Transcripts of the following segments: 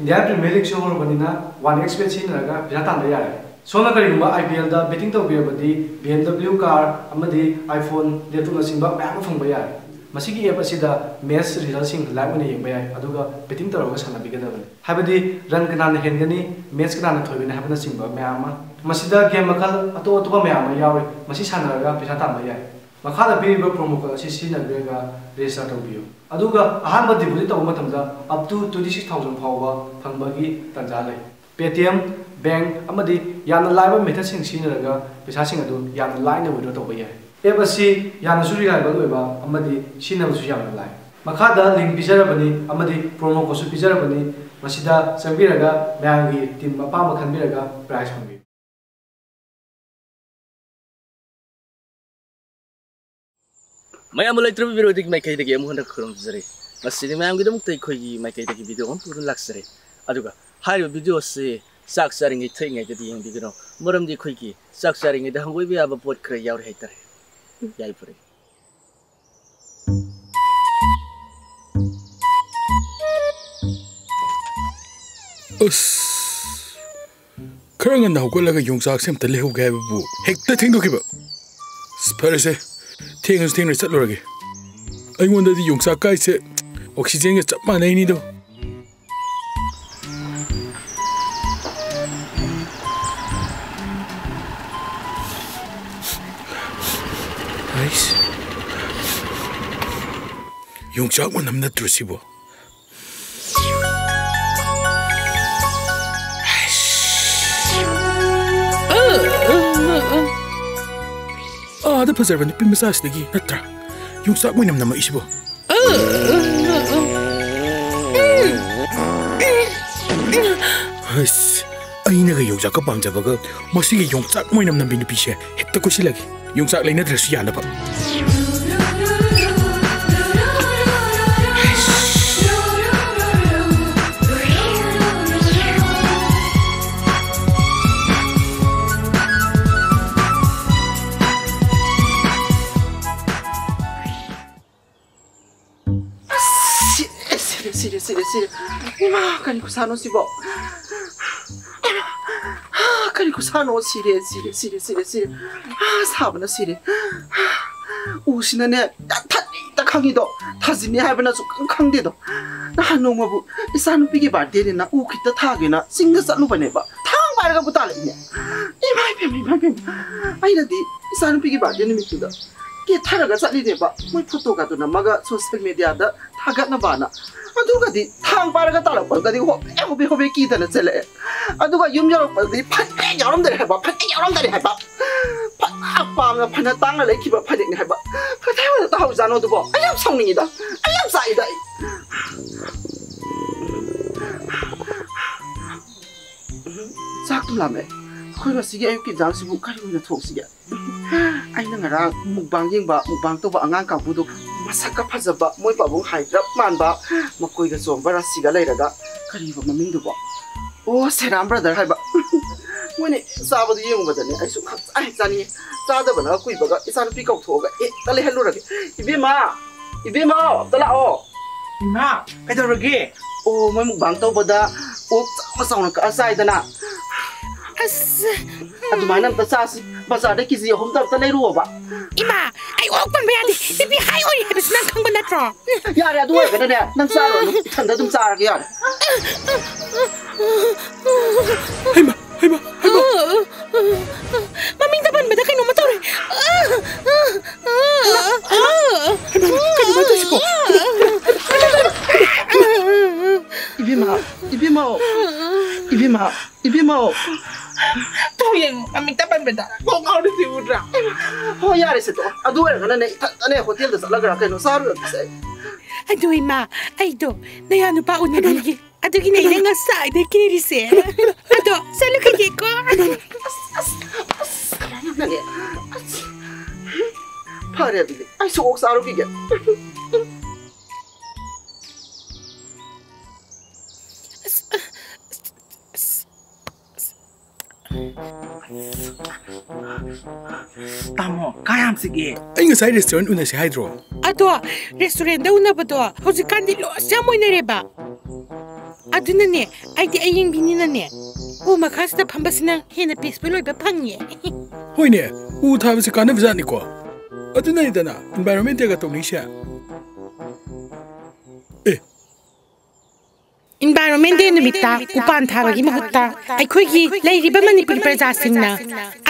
India Premier League show banina 1x bet sinaraga pisa tamba yare. Sona karigumba IPL da betting tawbirabadi BMW car amadi iPhone laptop nasimba mayam phangba yare. Masigi app asida match result sing live na yengba yare aduga betting tawraga sanabigadabani. Habadi run kanana hengani match kanana thoibina habana simba mayama. Masida game makal ato mayama yawe masi sanaraga pisa tamba yare. Makhala piriba promo code asi sinabirega register tawbiyo. Aduga ahamba deposit tawba matamda up to 26,000 phawba phangbagi tanja lai. Paytm bank amadi yana live method sing sinaraga pisa sing adu yana line withdraw tawba yai. App asi yana su reliable oiba amadi sinabusu yana lai. Makhada link pijarabani amadi promo code su pijarabani masida sambiraga bangi team apama khanbiraga price phangbi. Mayam Leitrabi Parody Makai the game on the Kurumzari. A cinema with them take Makai the video on to luxury. Aduga, high video say, sack sharing it thing at the end, Moram de Quickie, sack sharing it, and we have a port cray out hater. Yipuri. Current and now go like a young sack him to live gave a boo. Heck, the thing to give up. Sparse. Thing is thing settle again. I wonder the young sakai said oxygen is up my name. Nice. Young sak when I'm not receiver. The preserve the massage the Petra. You start winning them issue. I never use a couple of them. Must see a young sack when I'm not being a piece. Hit the Kusilaki. Young sack like another Sianapa. Siri. Ima kani kusano sibo. Kani kusano siri. Sabana siri. Usina ne ta khangido. Thazini habana su khangdido. Na hanoma bu isanu pigi birthday na u khita thagena singa salu bane ba. Thang barga butale ne. Imai pem. Aina di isanu pigi birthday ni mituda. Ke tharaga sali de ba. Moi photo ga na maga social media da thagat na bana. Aduga di thang paraga talak pa kadi hobe kita na chele aduga yum jaro pa di phat yaram dare haba phat apa nga phana tang na lekhi ba phadik ne haba phatai wa ta hau jano du bo ayam songni da ayam sai da sak tu lame khoi ba sige ayuk ki jang sibu kari na thok sige aina ngara mukbang yengba mukbang to ba angang ka bu du masaka phajaba moi pabung haidra manba makoi ga chomba siga leiraga kariba maming du ba o seram brother haiba mone sabadu yengba dani ai su khap ai chani chada bana kui baga isan pi kau thoga e tale hello rage ibima tala o na kaidorage o moi mukbang to boda o masawna ka asai dana adumana ta sasi bazar ki zi hom ta leiru ba Ima ai ok ban bayadi bi hai oi habis nan khang ban natro yare adu ga ne nan saro no thanda dum sar ga yare Hema Mami ta ban beda kaino matore kaino mata sipo Ibima Tuyeng mami ta ban beda kok ngau di udra ho yare se to adu ga ne ane hotel da sala ga kaino saro se Aduh Ima aido nayanu pa unagi Aduh gini nga sa de kirise Aduh salu kay ko Pare abi ai so ok saro ki ge Tamo, kayam sige. Ay nga sa restaurant una si Hydro. Ato, restaurant daw na ba to? Hausikan di lo siya mo inareba. adunane aidi ayeng bininane u makhasta phambasina hena peaceful oiba phangye hoine u thabase kana bjani ko aduna idana environment ga tongni sha environment de numita upan thabagi mahutta aikhoigi leiriba manipur praja singna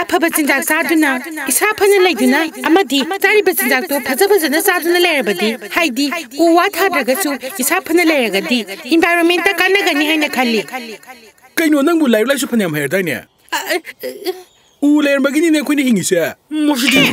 aphaba chinjak saduna isa phana leiduna amadi tariba chinjak to phaja phajana saduna lerabadi haidi uwa thadraga chu isa phana leragadi environment ta kana gani haina khali kaino nangbu lai lai su phanyam hair dai ne u ler magini ne khoini hingi se mosidi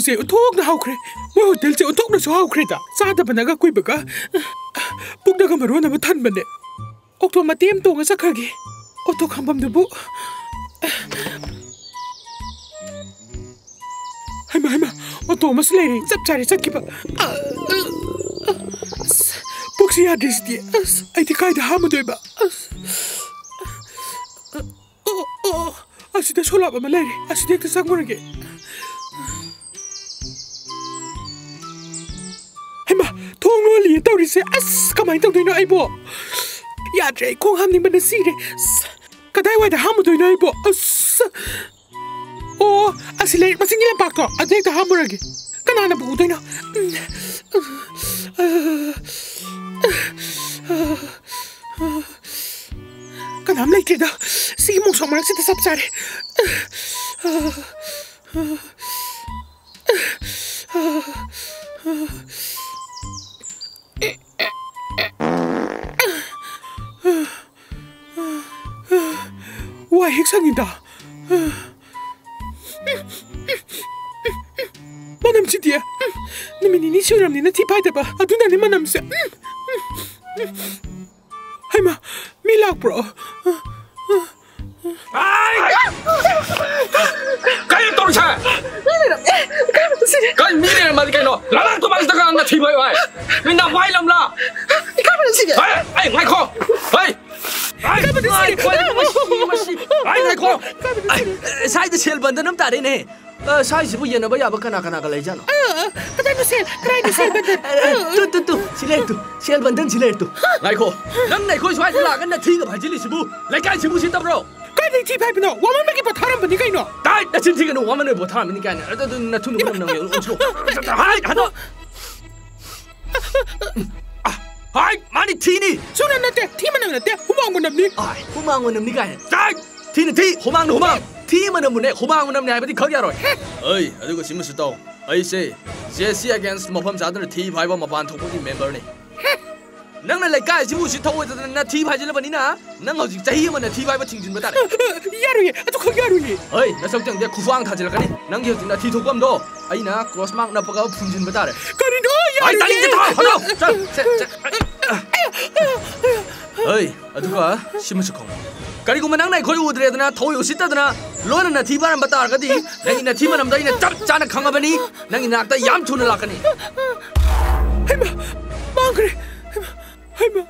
se uthok na hawkre mo hotel se uthok na so hawkre da sada banaga koi baga pukda ga maro na than bane okto matem to nga sakhagi oto khambam de bu haima oto masleri sab chari sakkiba puksi address di ai ti kai da hamudoiba asida sola ba maleri asida ta sakmurage Tongoli tawrise as kamai tawdoino aibo yadre khong hamni bana sire kadai wai da hamudoino aibo as o asile masingi lampak to adek da hamurage kanana bu udoino kanam leite da si mo somara sita sapsare Why hexangida? Manam chidia. Nimini ni shuram ni na tipai ba. Aduna ni manam se. Haima, milak bro. Ai! Kayo tong sa. Kayo mini na mali kayo. Lalang to malis daga na tipai wai. Minna wai lam la. Ikaw ba sige? Ay, ngai ko. Ay. Ai, ngai ko. Sai de sel bandan nam tare ne. Sai sibu yena ba ya ba kana kana ka lai jano. Kada no sel, try de sel bandan. Tu, sel bandan sile tu. Ngai ko. Nang nai ko swai la kan na thi ga bhajili sibu. Lai kai sibu sin tabro. Kai de thi pai bino. Waman ba ki pa tharam bani kai no. Tai na chin thi ga no waman ne bo tharam ni kai na. Na thu no nam yo unchu. Hai, hado. Hai, mani thini. Suna nate, thi manang nate, humang manam ni. Ai, humang manam ni kai. Tai, thini thi, humang no humang. Thi manam ne, humang manam ne ai ba di khag ya roi. Ai, adu ko simu sitau. Ai se, JC against mafam sadar thi phai ba mapan thok ni member ni. Nang na lai kai simu si thau na thi phai jila bani na. Nang hau ji chahi man thi phai ba thingjin ba ta. Yaru ye, adu khag yaru ye. Ai, na sok tang de khufang tha jila kani. Nang hi na thi thok bam do. Ai na cross mark na paga phungjin ba ta re. Kani do yaru. Ai, tali de tha, halo. Chal. Ai, adu ka simu su khong. Kari ko manang nai khoi udre dana thoi usita dana lona na thi baram batar ga di nang na thi manam dai na chap chana khanga bani nang na ta yam thuna lakani. Haima, mangre. Haima.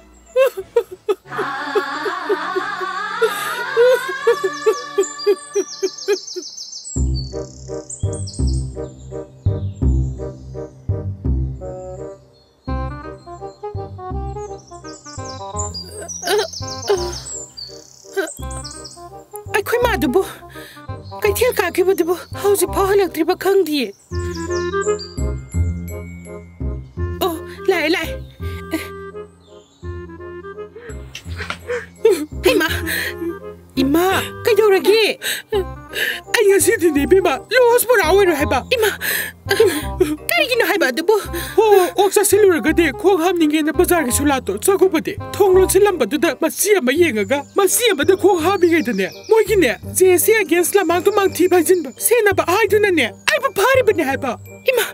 Kaitil kakibudibu hausi pahalaktriba khangdiye. Oh, lai. Ima, kaidoragi? Ay ngasi din bima, los pura haiba. Ima, karigino haiba dubu. Oksa siluraga de khong hamninge na bazar gi sulato chagubade. Thonglon silamba duda masia mayengaga, masia bada khong habinge dane. Moigi ne, jesi against la mang tu mang thi bajin ba. Sena ba ai duna ne. Ai ba phari bane haiba. Ima,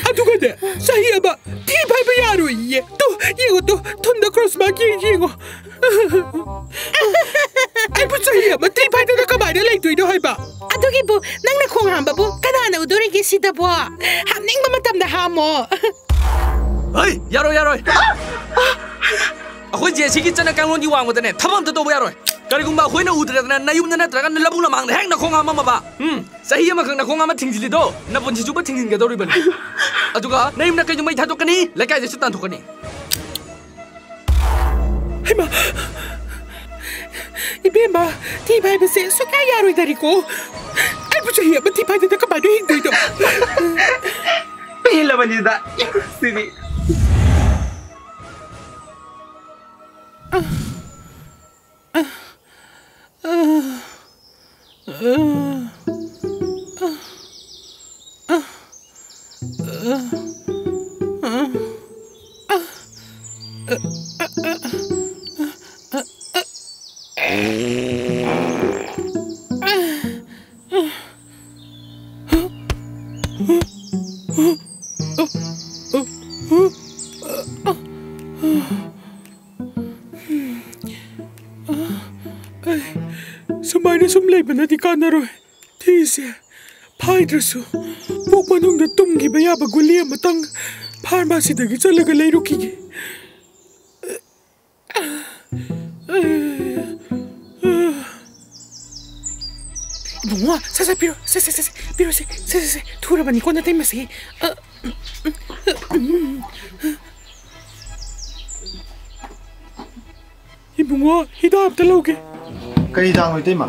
aduga de, sahi aba thi bai ba yaro ye. Tu yego tu thunda cross ma gi yego. Ai bu sahi aba thi bai da ka bai da lai tuido haiba. Adugi bu nang na khong hamba bu kana udori gi sida bu. Hamning ba matam da hamo. Hey, yaro. Aku jesi ki chana kanglon di wang modane. Thamam to bo yaro. Karigumba khoi na udra na nayum na traga na labung na mang hang na khong ama ba. Sahi ma khang na khong ama thingjili do. Na ponji juba thingin ga dori ban. Aduga nayum na kay mai thadokani, lekai je sutan thokani. Hema. Ibema, ti bai bese so ka yaro dariko. Ai bu sahi ma ti bai da ka ba do hing do. Pila manida. Sini. Sumay sumlay ba na di ka na rin? Tise, paidraso. Pok manong na tumgi ba yaba guli ang matang pharmacy dagi talaga layro kigi. Bunga, sasa pero tura ba ni ko na tayo masi? Ibunga, hidap talaga. Kay dang oi tema.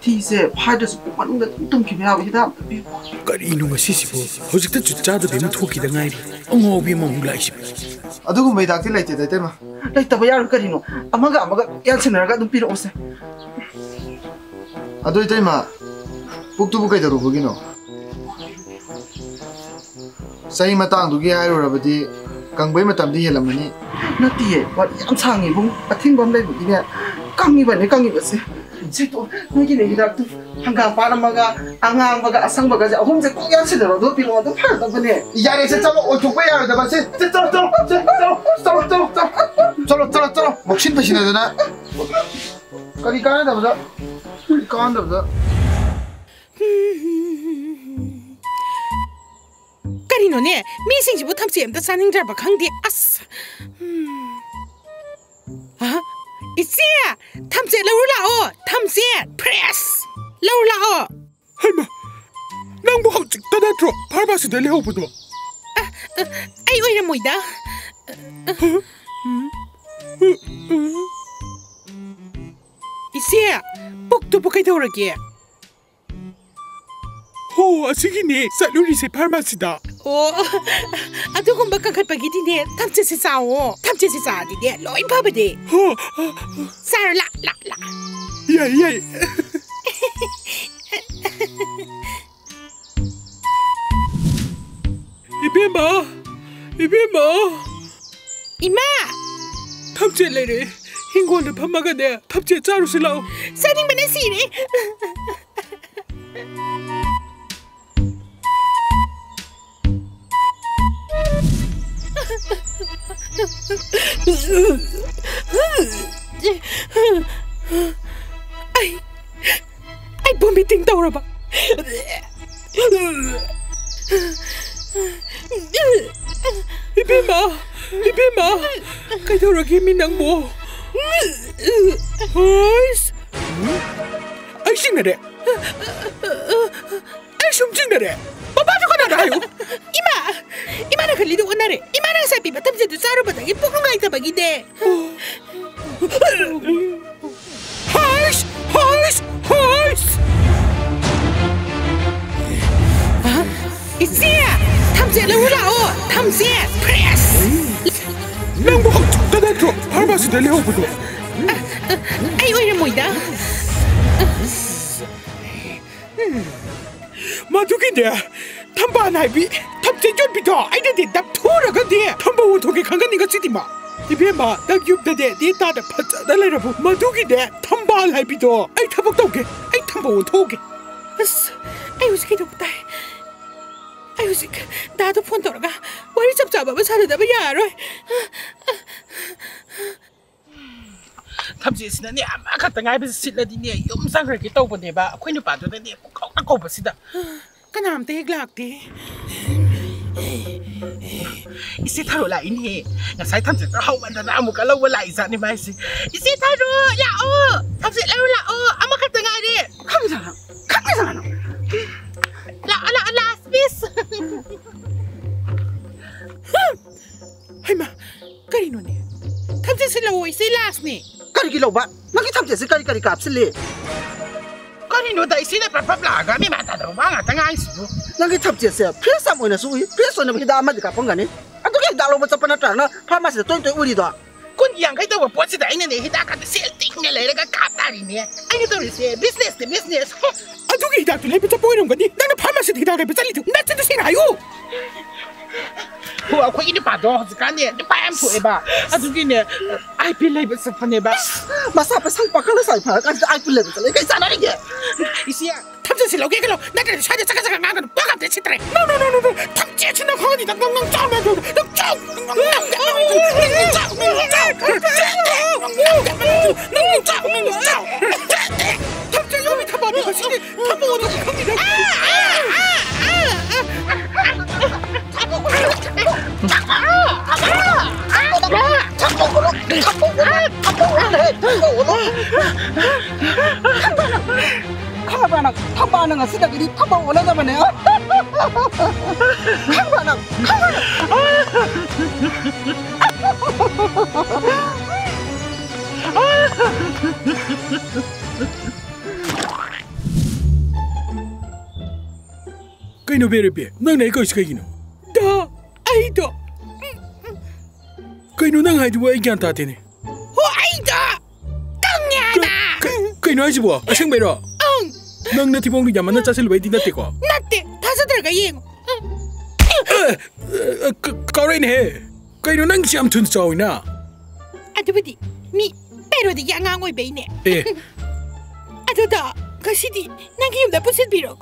Ti se phai da su manung da tum ki ya bi da bi. Karino nga sisibo. Hojikta chutchada bima thoki da ngai. Ongo bi mong lai si. Adugu mai dak ti lai te da tema. Lai ta ba yar karino. Amaga yan sinara ga dum piro ose. Adu tema. Puktu bu kai da ru bugino. Sai matang du gi ai ro rabadi kangbai matam di helamani. Nati wat yan changi bung athing bom lai bu di ne. Kangi ba se. Sito nogi ne hidak tu hanga para maga angang baga asang baga ja hom je ko yan se do pilo do phar da bane yare se chalo o chukwe ya da ba se chalo moksin pa sina da kari kana da ba kan da ba kari no ne mi sing ji bu tham sem da saning jar ba khang di as ha Isia, tamse laula tamse press laula Hema, nang bu hauchik tada tro pharmacy da leho budo. Ai oira moida. Isia, poktu pokai dorage. Ho, asigi ne saluri se pharmacy da. Oh, adukumba kakatpagi dine tamse se sao. Tamse se sa dine loi pabade. Ho, Sar la. yay. Ibema. Ima. Tamche lere. Hingol da phamaga ne tamche charu se lao. Saning bana sire. Ai vomiting daw ba? Ibema, kay daw ragi minang mo. Ay sing na de. Ay sumjing na de. Babato ka na tayo. Ima na kalido ko na rin. Ima na sabi ba tamsa doon sa araw ba tayo? Pukungay ka bagide. ꯊꯝꯁꯦ fresh ꯅꯪꯕꯨ ꯍꯧꯖꯤꯛꯇ ꯅꯠꯇ꯭ꯔꯣ ꯐꯥꯔꯃꯥꯁꯤꯗ ꯂꯩꯍꯧꯕꯗꯣ ꯑꯩ ꯑꯣꯏꯔꯝꯃꯣꯏꯗ ꯃꯗꯨꯒꯤꯅꯦ ꯊꯝꯕꯥꯜ ꯍꯥꯏꯕꯤ ꯊꯝꯆꯦꯠ ꯌꯣꯟꯕꯤꯗꯣ ꯑꯩꯅꯗꯤ ꯅꯝꯊꯨꯔꯒꯗꯤ ꯊꯝꯕ ꯑꯣꯟꯊꯣꯛꯀꯦ ꯈꯪꯒꯅꯤꯒꯁꯤꯗꯤꯃ 이베마 나 줍다데 니따다 파짜다 레라부 마두기데 탐발 할비도 아이 타복 도게 아이 탐보 도게 아스 아이 우스키 도부다 아이 우스키 나도 폰 돌아가 머리 잡잡아봐 사르다봐 야로 탐지스나니 아마 갔다 가이베 실라디니 용상 그렇게 떠보네봐 코이누 봐도네 꼭 그나암때 해글락대 이세 타로 라인해 나사이 탐지 하우만다나 아무가 라우 라이자니 마이시 이세 타로 야오 탐지 라우 아마 갔다 가이데 강미잖아 라스피스 하이마 까리노네 탐지 슬라오 이세 라스네 까리기 로바 나기 탐지스 까리 값슬리 까리노다 이세나 빠빠라가 미마다도 망아 당아이스 나기 탑지에서 프레스 모이나 수위 프레스 오는 비다 아마디 가pon가니 아도게 달로버 잡아놨잖아 파마스 똥똥 우리도 군 양가이도 보지다 있는데 히다카도 셀팅네 레가 갑다리네 아니 도리세 비즈니스 아두기 히다도 레비자 보이는 거니 나는 파마스 히다가 비살리도 나 진짜 싫어요 와 코이니 봐도 hozikane pai am thue ba adugine IP label sapane ba masa pa sang pakal sai pha ka IP label le kai sana ri ge isia 탐지스 로게글로 나를 샤데 차가차가 나가는 빠갑대 치트래 노 탐지 치는 거니 낭낭낭 짜면서 탐지 요미 타바니 것인데 타보는 겁니다 탐바는 시다기리 탐바 올라가면요. 탐바는 그이노 베르베 넌 내가 있어 그이노 나 아이도 그이노 넌 하이도 왜 이게 안 타되네 아이도 땅냐나 그이노 하이지 뭐 아생베라 넌 내 티봉도 야만나 짜실 왜 디나 때고 나때 다섯 들어가 잉 까레네 그이노 넌 시암 튼 싸우이나 아두부디 미 페로디 양앙 오이 베이네 에 아두다 가시디 난기 юм다 부실비로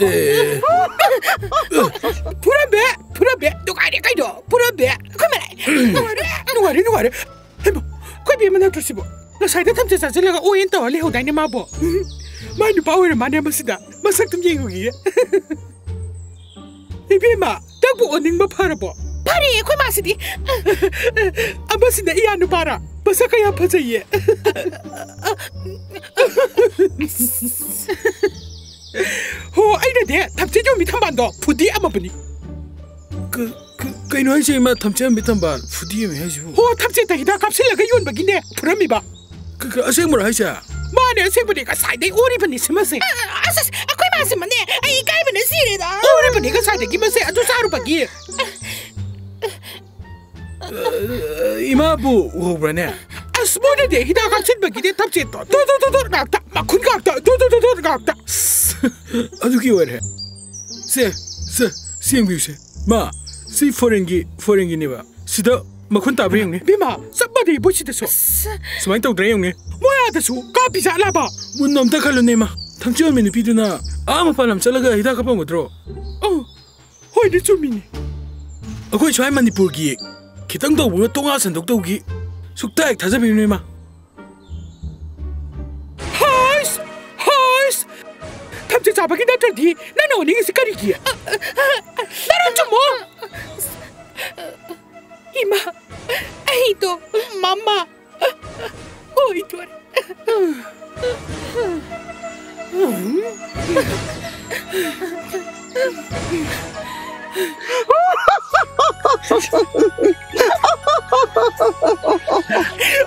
불안배 누가래 가이도 불안배 그만해 누가래 해봐 거비면 나 들시보 나 사이다 탐지 사실가 오엔터 레호다니 마보 많이 바위를 많이 해봤으다 마삭 좀 얘기해 이비마 딱보 어닝마 팔아보 파리 그 마스디 아마스나 이안우 봐라 마삭아야 파자예 호 아이라데 탐지 좀 미탄반도 부디 아마보니 그이노 하이지 마 탐지 미탄반 부디 해지 호 탐지 따기다 값을라가 연박이네 불암이봐 아생물 하이자 마네 생분이가 사이대 오리분이 심었어 아사스 아코이 마스만네 아이 가이브는 시리다 오리분이가 사이대 기면서 아주 사루박이 이마부 오브라네 아스모르데 히다가 칠박이데 탑지 도도도도 낙다 마쿤 각다 도도도도 각다 아주 귀여워해 시행비우세 마 시 포랭기니바 시다 마쿤 따브리 형네 비마 sabba디 보시데소 스마이 떠드레 형네 뭐야 다소 까비자 라바 문놈다 칼로네마 탐지어메니 비드나 아마 팔람 잘라가 히다가 뻥거드로 호이데 좀미니 아코이 좋아이 만니푸르기 기땅도 우여 똥아 산독도기 숙다액 다자비네마 하이스 탐지 잡아기 나더디 나는 어닝이 스카리기야 나는 좀 뭐 이마 아이도 맘마 오이도래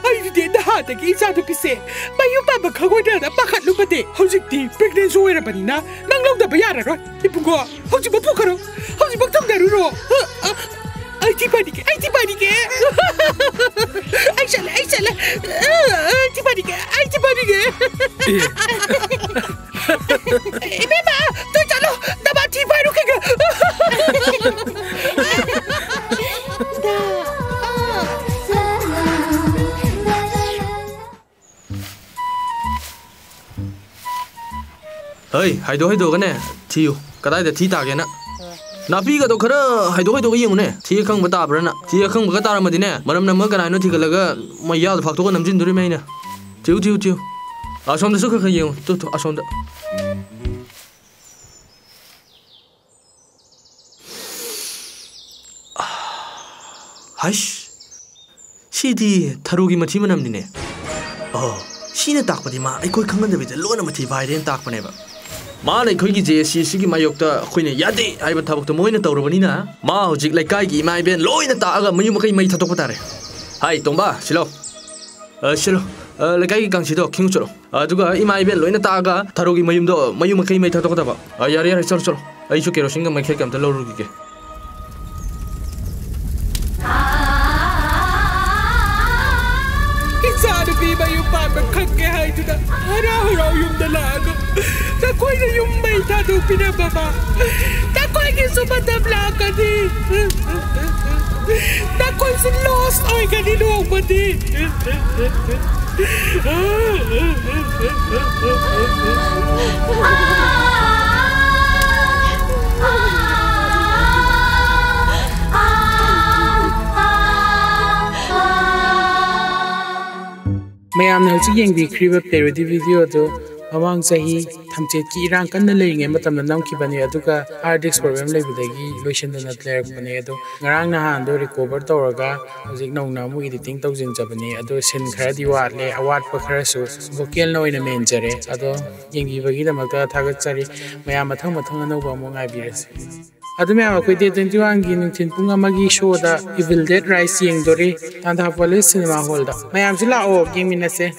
아이데 나하다기 이자도 비세 마유 바바 가고다나 바카루바데 허직디 프레그넨스 오에라바니나 낭랑다 바야라로 이쁜거 허지 못 포카로 허지 못 통다루로 Hey, haido gane thiu kadai da thi ta ge na napi ga do khara haido ge yeng ne thi khang ba ta bra na thi khang ba ta ra ma di ne maram na ma kana no thi ga la ga ma ya da phak to nam jin duri mai na thiu a som da su kha yeng to a som da hash sidi tharu gi ma thi ma nam ni ne sina tak pa di ma ai koi khang da bi da lo na ma thi bai den tak pa ne ba Ma này khơi cái gì xí cái máy ta khơi này giá đi ai bắt thằng tụi mới nó tàu rồi nè mà hồi dịch lại cái gì mai bên lối nó ta cái mấy cái mày thật tốt ta đấy hay tổng ba xí lo lại cái càng xí đó kinh cho lo cái mai bên lối nó ta cái thằng cái mấy cái mày thật tốt ta ba yari chlo ai chú kêu sinh cái mày khai cảm ta lâu rồi kìa Sana di ba yung pamagkakahay doon na haraw-haraw yung dalaga. Takoy na yung may tado pinababa. Takoy na sumatabla ka di. Takoy si lost oy ka ni luwag ba di. Mayam na hujik yang bikriba parody video do amang sahi thamchet ki irang kan na leinge matam na nam ki bani aduga RDX program lebudagi lotion na player bani adu ngarang na han do recover toraga hujik nong na mu editing tawjin jabani adu sin khara diwat le award pa khara su vocal no ina men jare adu yang bi bagi da makta thagat chari mayam mathang no ba mo ngai biras Adumi ama koi day 21 gi nungtin pung Amagi show da Evil Dead Rise yeng dori tanda police cinema hall da mayam sila o game minase